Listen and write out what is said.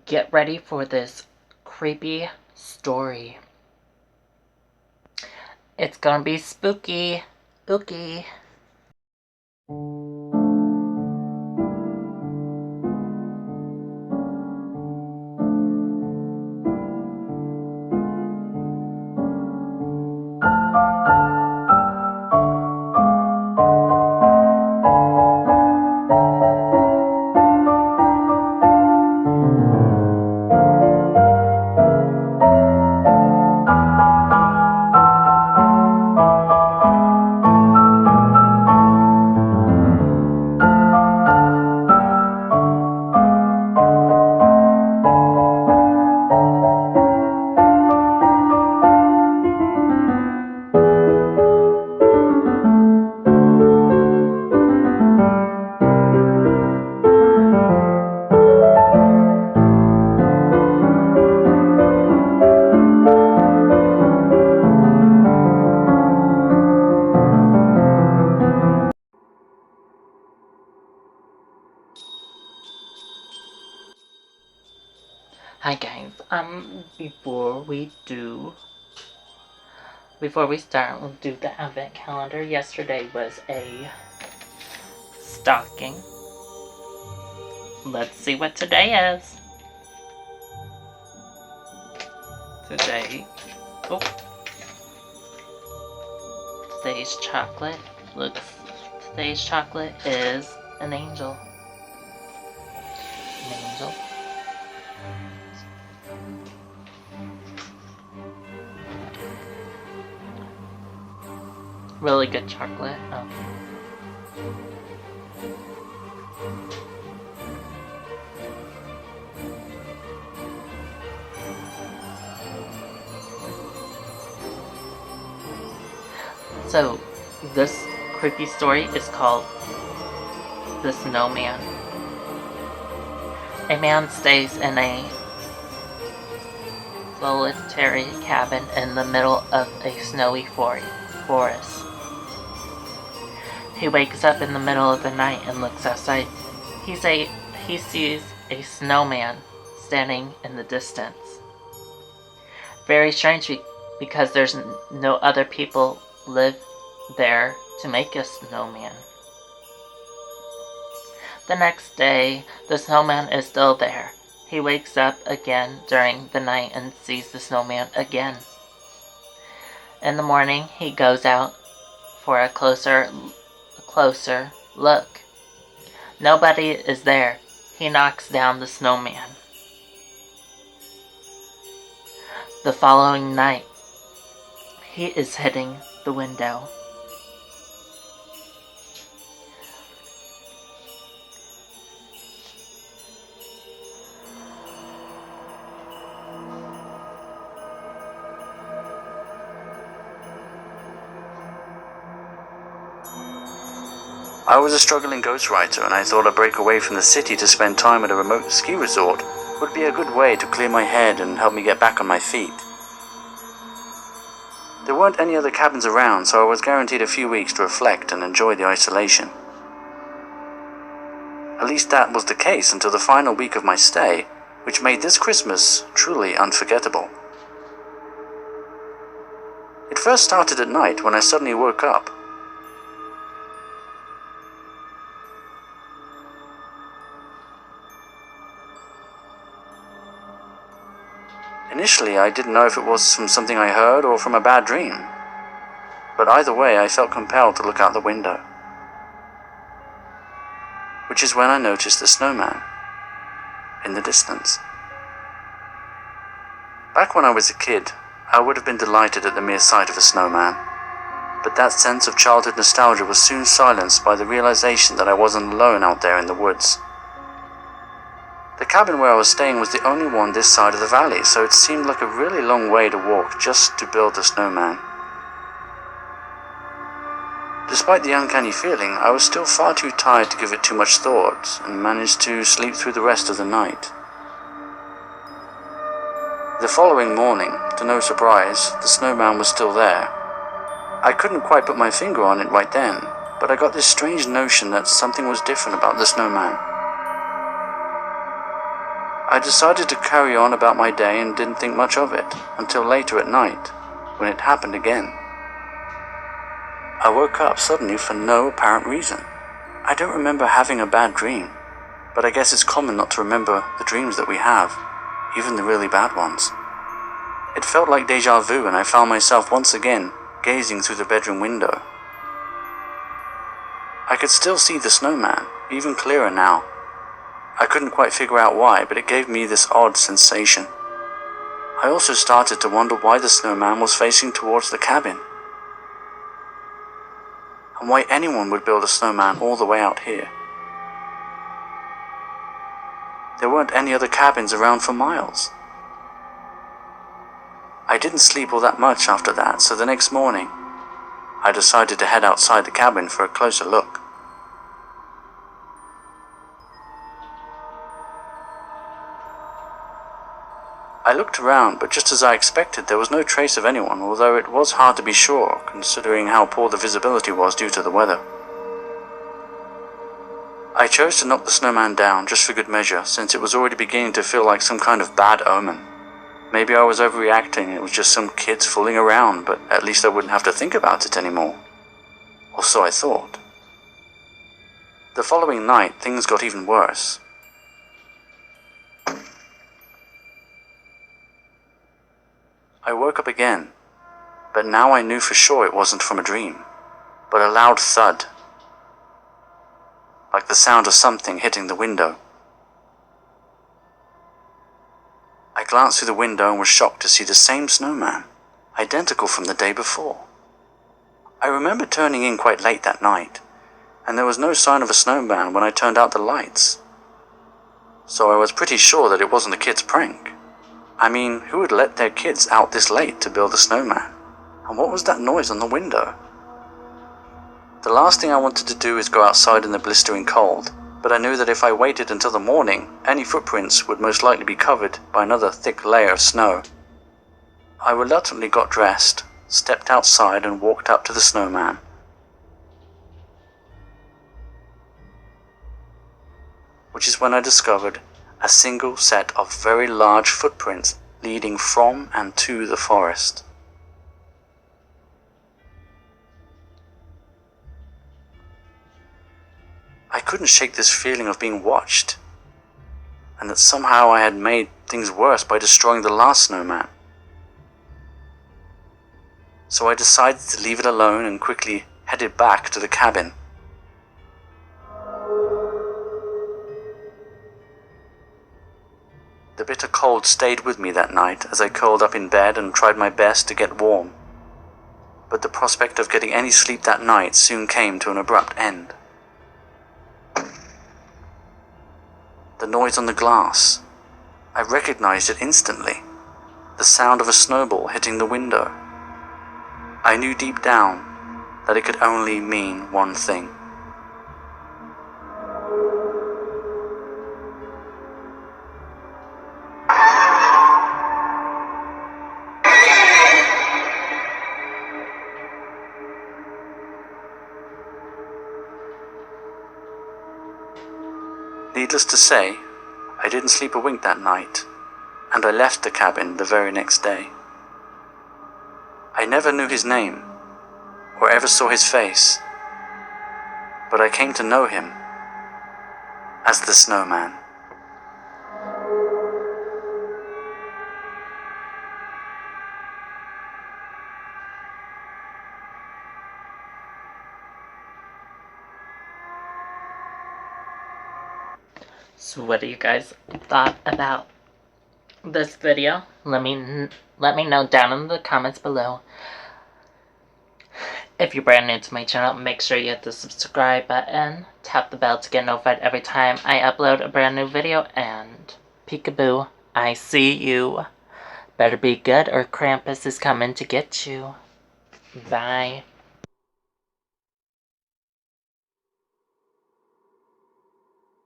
Get ready for this creepy story. It's gonna be spooky. Spooky. Hi guys. Before we start, we'll do the advent calendar. Yesterday was a stocking. Let's see what today is. Today, oh, today's chocolate today's chocolate is an angel. An angel. Really good chocolate. Oh. So, this creepy story is called The Snowman. A man stays in a solitary cabin in the middle of a snowy forest. He wakes up in the middle of the night and looks outside. He sees a snowman standing in the distance. Very strange because there's no other people live there to make a snowman. The next day, the snowman is still there. He wakes up again during the night and sees the snowman again. In the morning, he goes out for a closer look. Nobody is there. He knocks down the snowman. The following night, he is hitting the window. I was a struggling ghostwriter, and I thought a break away from the city to spend time at a remote ski resort would be a good way to clear my head and help me get back on my feet. There weren't any other cabins around, so I was guaranteed a few weeks to reflect and enjoy the isolation. At least that was the case until the final week of my stay, which made this Christmas truly unforgettable. It first started at night when I suddenly woke up. Initially, I didn't know if it was from something I heard or from a bad dream. But either way, I felt compelled to look out the window. Which is when I noticed the snowman in the distance. Back when I was a kid, I would have been delighted at the mere sight of a snowman. But that sense of childhood nostalgia was soon silenced by the realization that I wasn't alone out there in the woods. The cabin where I was staying was the only one this side of the valley, so it seemed like a really long way to walk just to build a snowman. Despite the uncanny feeling, I was still far too tired to give it too much thought, and managed to sleep through the rest of the night. The following morning, to no surprise, the snowman was still there. I couldn't quite put my finger on it right then, but I got this strange notion that something was different about the snowman. I decided to carry on about my day and didn't think much of it until later at night, when it happened again. I woke up suddenly for no apparent reason. I don't remember having a bad dream, but I guess it's common not to remember the dreams that we have, even the really bad ones. It felt like deja vu, and I found myself once again gazing through the bedroom window. I could still see the snowman, even clearer now. I couldn't quite figure out why, but it gave me this odd sensation. I also started to wonder why the snowman was facing towards the cabin, and why anyone would build a snowman all the way out here. There weren't any other cabins around for miles. I didn't sleep all that much after that, so the next morning, I decided to head outside the cabin for a closer look. I looked around, but just as I expected, there was no trace of anyone, although it was hard to be sure, considering how poor the visibility was due to the weather. I chose to knock the snowman down just for good measure, since it was already beginning to feel like some kind of bad omen. Maybe I was overreacting and it was just some kids fooling around, but at least I wouldn't have to think about it anymore. Or so I thought. The following night, things got even worse. I woke up again, but now I knew for sure it wasn't from a dream, but a loud thud, like the sound of something hitting the window. I glanced through the window and was shocked to see the same snowman, identical from the day before. I remember turning in quite late that night, and there was no sign of a snowman when I turned out the lights. So I was pretty sure that it wasn't a kid's prank. I mean, who would let their kids out this late to build a snowman? And what was that noise on the window? The last thing I wanted to do is go outside in the blistering cold, but I knew that if I waited until the morning, any footprints would most likely be covered by another thick layer of snow. I reluctantly got dressed, stepped outside and walked up to the snowman. Which is when I discovered a single set of very large footprints leading from and to the forest. I couldn't shake this feeling of being watched, and that somehow I had made things worse by destroying the last snowman. So I decided to leave it alone and quickly headed back to the cabin. The bitter cold stayed with me that night as I curled up in bed and tried my best to get warm. But the prospect of getting any sleep that night soon came to an abrupt end. The noise on the glass. I recognized it instantly. The sound of a snowball hitting the window. I knew deep down that it could only mean one thing. Needless to say, I didn't sleep a wink that night, and I left the cabin the very next day. I never knew his name, or ever saw his face, but I came to know him as the Snowman. So what do you guys thought about this video? Let me know down in the comments below. If you're brand new to my channel, make sure you hit the subscribe button, tap the bell to get notified every time I upload a brand new video, and peekaboo, I see you. Better be good or Krampus is coming to get you. Bye.